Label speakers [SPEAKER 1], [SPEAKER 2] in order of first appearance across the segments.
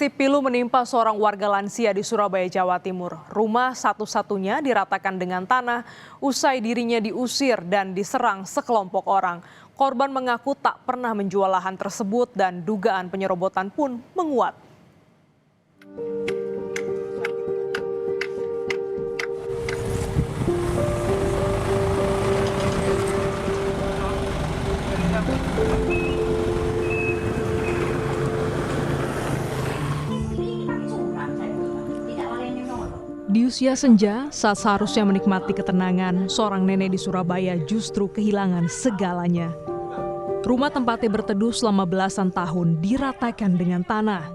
[SPEAKER 1] Pilu menimpa seorang warga lansia di Surabaya, Jawa Timur. Rumah satu-satunya diratakan dengan tanah usai dirinya diusir dan diserang sekelompok orang. Korban mengaku tak pernah menjual lahan tersebut dan dugaan penyerobotan pun menguat. Di usia senja, saat seharusnya menikmati ketenangan, seorang nenek di Surabaya justru kehilangan segalanya. Rumah tempatnya berteduh selama belasan tahun diratakan dengan tanah.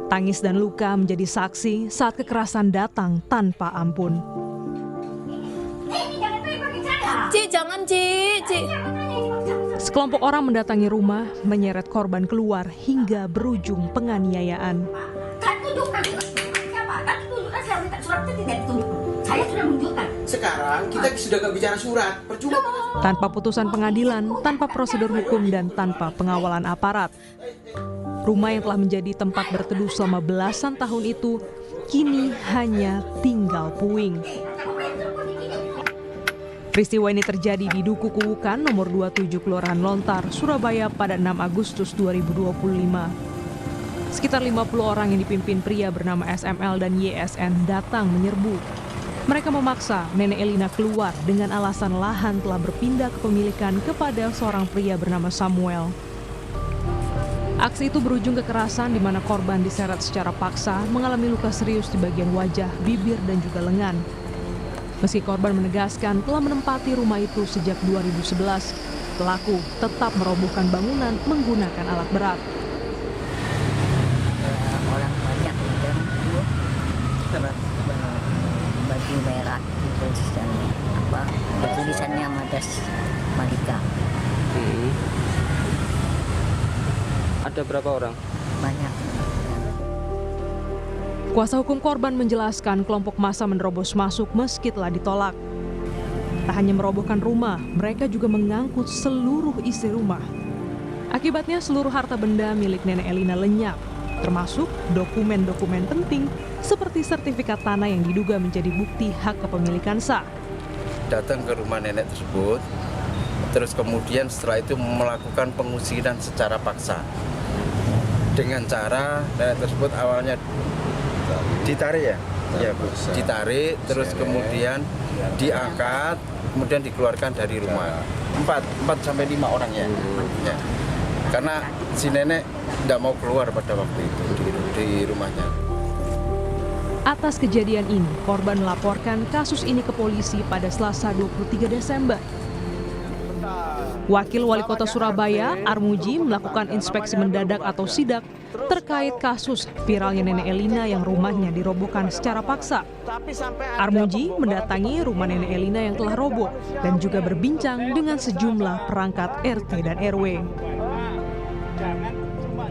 [SPEAKER 1] Tangis dan luka menjadi saksi saat kekerasan datang tanpa ampun.
[SPEAKER 2] Ci, jangan Ci.
[SPEAKER 1] Sekelompok orang mendatangi rumah, menyeret korban keluar hingga berujung penganiayaan.
[SPEAKER 3] Saya sudah menunjukkan. Sekarang kita sudah nggak bicara surat, percuma.
[SPEAKER 1] Tanpa putusan pengadilan, tanpa prosedur hukum dan tanpa pengawalan aparat. Rumah yang telah menjadi tempat berteduh selama belasan tahun itu kini hanya tinggal puing. Peristiwa ini terjadi di Duku Kuwukan nomor 27 Kelurahan Lontar, Surabaya pada 6 Agustus 2025. Sekitar 50 orang yang dipimpin pria bernama SML dan YSN datang menyerbu. Mereka memaksa Nenek Elina keluar dengan alasan lahan telah berpindah kepemilikan kepada seorang pria bernama Samuel. Aksi itu berujung kekerasan di mana korban diseret secara paksa mengalami luka serius di bagian wajah, bibir, dan juga lengan. Meski korban menegaskan telah menempati rumah itu sejak 2011, pelaku tetap merobohkan bangunan menggunakan alat berat.
[SPEAKER 4] Orang banyak dan baju merah terus dan tulisannya Madas Malika.
[SPEAKER 5] Ada berapa orang?
[SPEAKER 4] Banyak.
[SPEAKER 1] Kuasa hukum korban menjelaskan kelompok massa menerobos masuk meski telah ditolak. Tak hanya merobohkan rumah, mereka juga mengangkut seluruh isi rumah. Akibatnya seluruh harta benda milik Nenek Elina lenyap, termasuk dokumen-dokumen penting seperti sertifikat tanah yang diduga menjadi bukti hak kepemilikan sah.
[SPEAKER 6] Datang ke rumah nenek tersebut, terus kemudian setelah itu melakukan pengusiran secara paksa. Dengan cara nenek tersebut awalnya ditarik ya Bu, ditarik, terus kemudian diangkat, kemudian dikeluarkan dari rumah. 4 sampai 5 orang ya. Karena si nenek tidak mau keluar pada waktu itu di rumahnya.
[SPEAKER 1] Atas kejadian ini, korban melaporkan kasus ini ke polisi pada Selasa 23 Desember. Wakil Wali Kota Surabaya, Armuji, melakukan inspeksi mendadak atau sidak terkait kasus viralnya Nenek Elina yang rumahnya dirobohkan secara paksa. Armuji mendatangi rumah Nenek Elina yang telah roboh dan juga berbincang dengan sejumlah perangkat RT dan RW.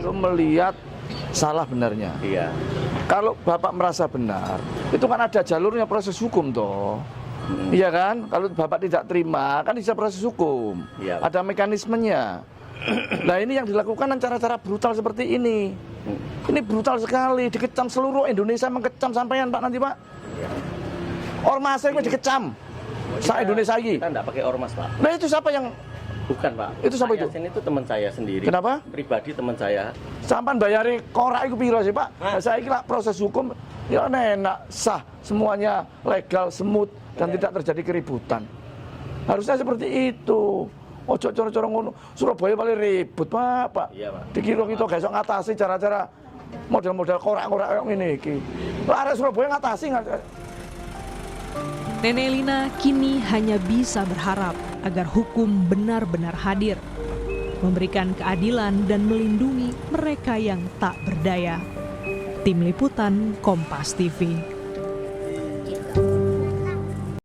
[SPEAKER 7] Melihat salah benarnya. Iya. Kalau Bapak merasa benar, itu kan ada jalurnya proses hukum toh. Iya kan? Kalau Bapak tidak terima, kan bisa proses hukum. Iya. Ada mekanismenya. Nah ini yang dilakukan cara-cara brutal seperti ini. Ini brutal sekali, dikecam seluruh Indonesia, mengecam sampean Pak nanti Pak. Iya. Ormas itu dikecam. Indonesia lagi.
[SPEAKER 5] Kita enggak pakai ormas Pak.
[SPEAKER 7] Nah itu siapa yang...
[SPEAKER 5] Bukan Pak.
[SPEAKER 7] Itu siapa itu?
[SPEAKER 5] Yasin itu teman saya sendiri.
[SPEAKER 7] Kenapa?
[SPEAKER 5] Pribadi teman saya.
[SPEAKER 7] Sampan bayari korak itu piro sih Pak? Nah, saya kira proses hukum ya enak, sah, semuanya legal, smooth dan tidak terjadi keributan. Harusnya seperti itu. Ojo coro-coro ngono. Surabaya paling ribut Pak. Iya Pak. Dikira kita besok ngatasi cara-cara model-model korak-korak yang ini iki. Lah Surabaya ngatasi.
[SPEAKER 1] Nenek Elina kini hanya bisa berharap agar hukum benar-benar hadir, memberikan keadilan dan melindungi mereka yang tak berdaya. Tim Liputan Kompas TV.